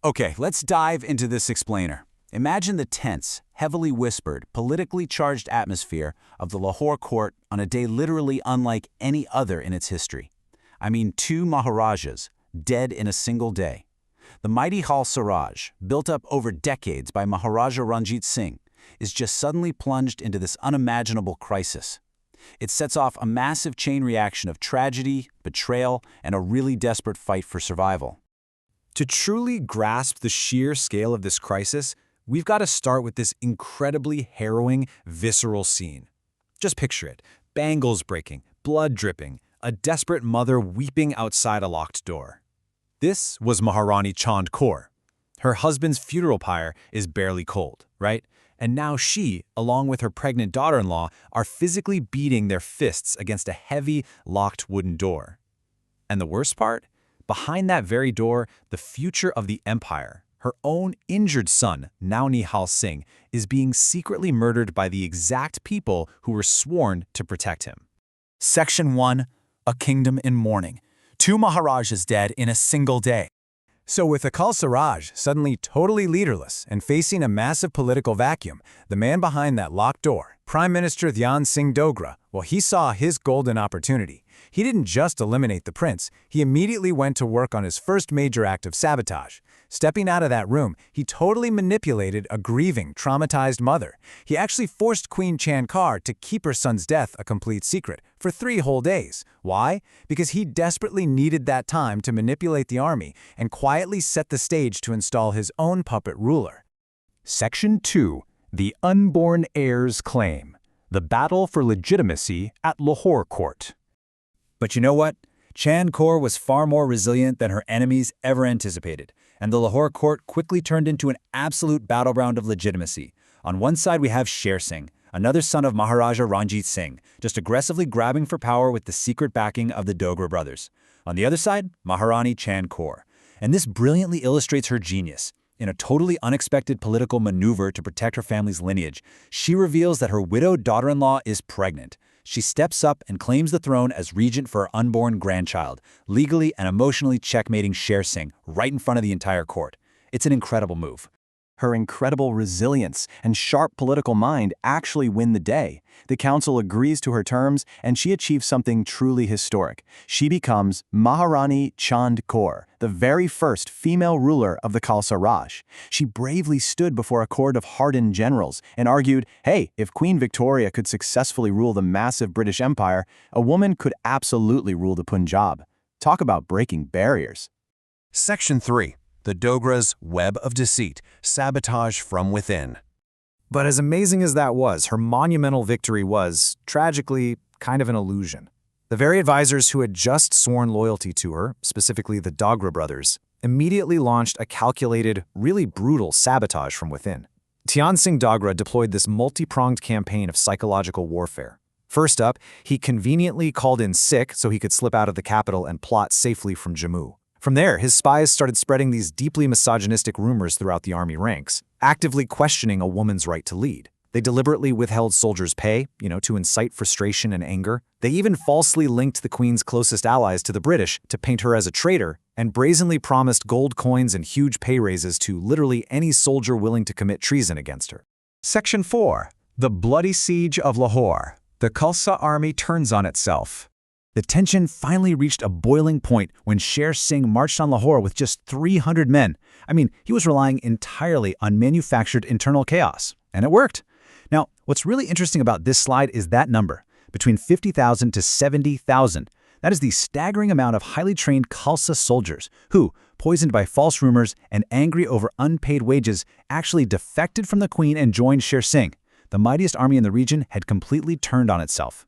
Okay, let's dive into this explainer. Imagine the tense, heavily whispered, politically charged atmosphere of the Lahore court on a day literally unlike any other in its history. I mean, two Maharajas, dead in a single day. The mighty Khalsa Raj, built up over decades by Maharaja Ranjit Singh, is just suddenly plunged into this unimaginable crisis. It sets off a massive chain reaction of tragedy, betrayal, and a really desperate fight for survival. To truly grasp the sheer scale of this crisis, we've got to start with this incredibly harrowing, visceral scene. Just picture it: bangles breaking, blood dripping, a desperate mother weeping outside a locked door. This was Maharani Chand Kaur. Her husband's funeral pyre is barely cold, right? And now she, along with her pregnant daughter-in-law, are physically beating their fists against a heavy, locked wooden door. And the worst part? Behind that very door, the future of the empire, her own injured son, now Nihal Singh, is being secretly murdered by the exact people who were sworn to protect him. Section 1. A Kingdom in Mourning. Two Maharajas dead in a single day. So with the Khalsa Raj suddenly totally leaderless and facing a massive political vacuum, the man behind that locked door, Prime Minister Dhyan Singh Dogra, well, he saw his golden opportunity. He didn't just eliminate the prince, he immediately went to work on his first major act of sabotage. Stepping out of that room, he totally manipulated a grieving, traumatized mother. He actually forced Queen Chand Kaur to keep her son's death a complete secret for 3 whole days. Why? Because he desperately needed that time to manipulate the army and quietly set the stage to install his own puppet ruler. Section 2. The Unborn Heir's Claim. The Battle for Legitimacy at Lahore Court. But you know what? Chand Kaur was far more resilient than her enemies ever anticipated, and the Lahore court quickly turned into an absolute battleground of legitimacy. On one side we have Sher Singh, another son of Maharaja Ranjit Singh, just aggressively grabbing for power with the secret backing of the Dogra brothers. On the other side, Maharani Chand Kaur. And this brilliantly illustrates her genius. In a totally unexpected political maneuver to protect her family's lineage, she reveals that her widowed daughter-in-law is pregnant. She steps up and claims the throne as regent for her unborn grandchild, legally and emotionally checkmating Sher Singh right in front of the entire court. It's an incredible move. Her incredible resilience and sharp political mind actually win the day. The council agrees to her terms, and she achieves something truly historic. She becomes Maharani Chand Kaur, the very first female ruler of the Khalsa Raj. She bravely stood before a court of hardened generals and argued, hey, if Queen Victoria could successfully rule the massive British Empire, a woman could absolutely rule the Punjab. Talk about breaking barriers. Section 3. The Dogra's Web of Deceit, Sabotage from Within. But as amazing as that was, her monumental victory was, tragically, kind of an illusion. The very advisors who had just sworn loyalty to her, specifically the Dogra brothers, immediately launched a calculated, really brutal sabotage from within. Dhyan Singh Dogra deployed this multi-pronged campaign of psychological warfare. First up, he conveniently called in sick so he could slip out of the capital and plot safely from Jammu. From there, his spies started spreading these deeply misogynistic rumors throughout the army ranks, actively questioning a woman's right to lead. They deliberately withheld soldiers' pay, to incite frustration and anger. They even falsely linked the Queen's closest allies to the British to paint her as a traitor, and brazenly promised gold coins and huge pay raises to literally any soldier willing to commit treason against her. Section 4. The Bloody Siege of Lahore. The Khalsa army turns on itself. The tension finally reached a boiling point when Sher Singh marched on Lahore with just 300 men. He was relying entirely on manufactured internal chaos. And it worked. Now, what's really interesting about this slide is that number, between 50,000 to 70,000. That is the staggering amount of highly trained Khalsa soldiers who, poisoned by false rumors and angry over unpaid wages, actually defected from the Queen and joined Sher Singh. The mightiest army in the region had completely turned on itself.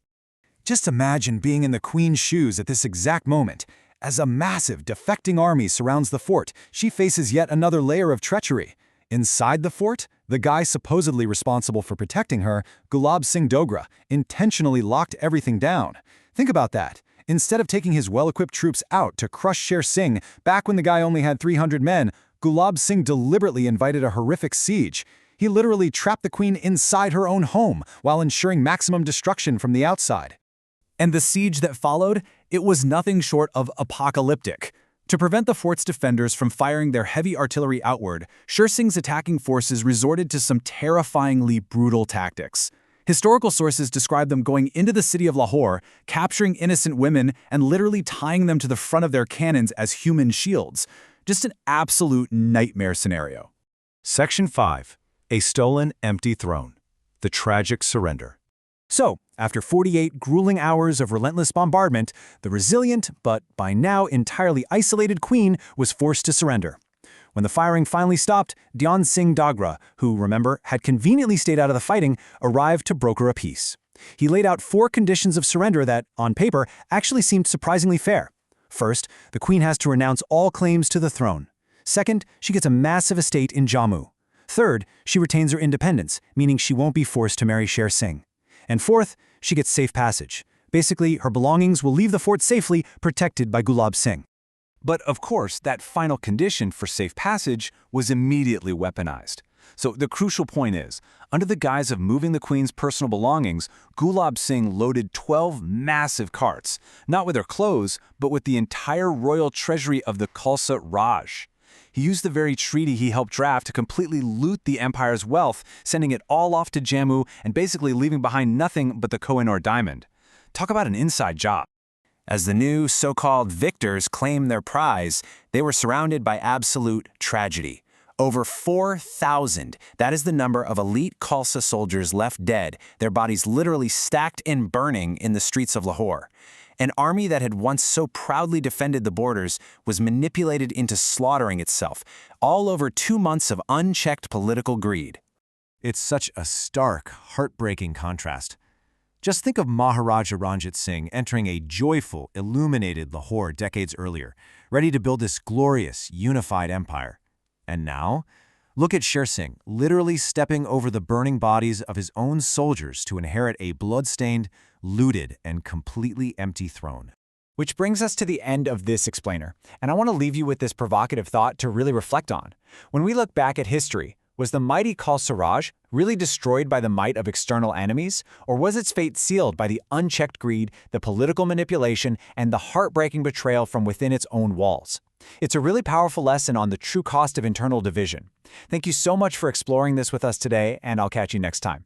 Just imagine being in the Queen's shoes at this exact moment. As a massive, defecting army surrounds the fort, she faces yet another layer of treachery. Inside the fort, the guy supposedly responsible for protecting her, Gulab Singh Dogra, intentionally locked everything down. Think about that. Instead of taking his well-equipped troops out to crush Sher Singh back when the guy only had 300 men, Gulab Singh deliberately invited a horrific siege. He literally trapped the Queen inside her own home while ensuring maximum destruction from the outside. And the siege that followed, it was nothing short of apocalyptic. To prevent the fort's defenders from firing their heavy artillery outward, Sher Singh's attacking forces resorted to some terrifyingly brutal tactics. Historical sources describe them going into the city of Lahore, capturing innocent women, and literally tying them to the front of their cannons as human shields. Just an absolute nightmare scenario. Section 5. A Stolen Empty Throne. The Tragic Surrender. So, after 48 grueling hours of relentless bombardment, the resilient, but by now entirely isolated queen was forced to surrender. When the firing finally stopped, Dhyan Singh Dogra, who, remember, had conveniently stayed out of the fighting, arrived to broker a peace. He laid out 4 conditions of surrender that, on paper, actually seemed surprisingly fair. First, the queen has to renounce all claims to the throne. Second, she gets a massive estate in Jammu. Third, she retains her independence, meaning she won't be forced to marry Sher Singh. And fourth, she gets safe passage. Basically, her belongings will leave the fort safely, protected by Gulab Singh. But of course, that final condition for safe passage was immediately weaponized. So the crucial point is, under the guise of moving the queen's personal belongings, Gulab Singh loaded 12 massive carts, not with her clothes, but with the entire royal treasury of the Khalsa Raj. He used the very treaty he helped draft to completely loot the empire's wealth, sending it all off to Jammu and basically leaving behind nothing but the Kohinoor diamond. Talk about an inside job. As the new so-called victors claimed their prize, they were surrounded by absolute tragedy. Over 4,000, that is the number of elite Khalsa soldiers left dead, their bodies literally stacked and burning in the streets of Lahore. An army that had once so proudly defended the borders was manipulated into slaughtering itself, all over 2 months of unchecked political greed. It's such a stark, heartbreaking contrast. Just think of Maharaja Ranjit Singh entering a joyful, illuminated Lahore decades earlier, ready to build this glorious, unified empire. And now, look at Sher Singh, literally stepping over the burning bodies of his own soldiers to inherit a blood-stained, looted, and completely empty throne. Which brings us to the end of this explainer, and I want to leave you with this provocative thought to really reflect on. When we look back at history, was the mighty Khalsa Raj really destroyed by the might of external enemies, or was its fate sealed by the unchecked greed, the political manipulation, and the heartbreaking betrayal from within its own walls? It's a really powerful lesson on the true cost of internal division. Thank you so much for exploring this with us today, and I'll catch you next time.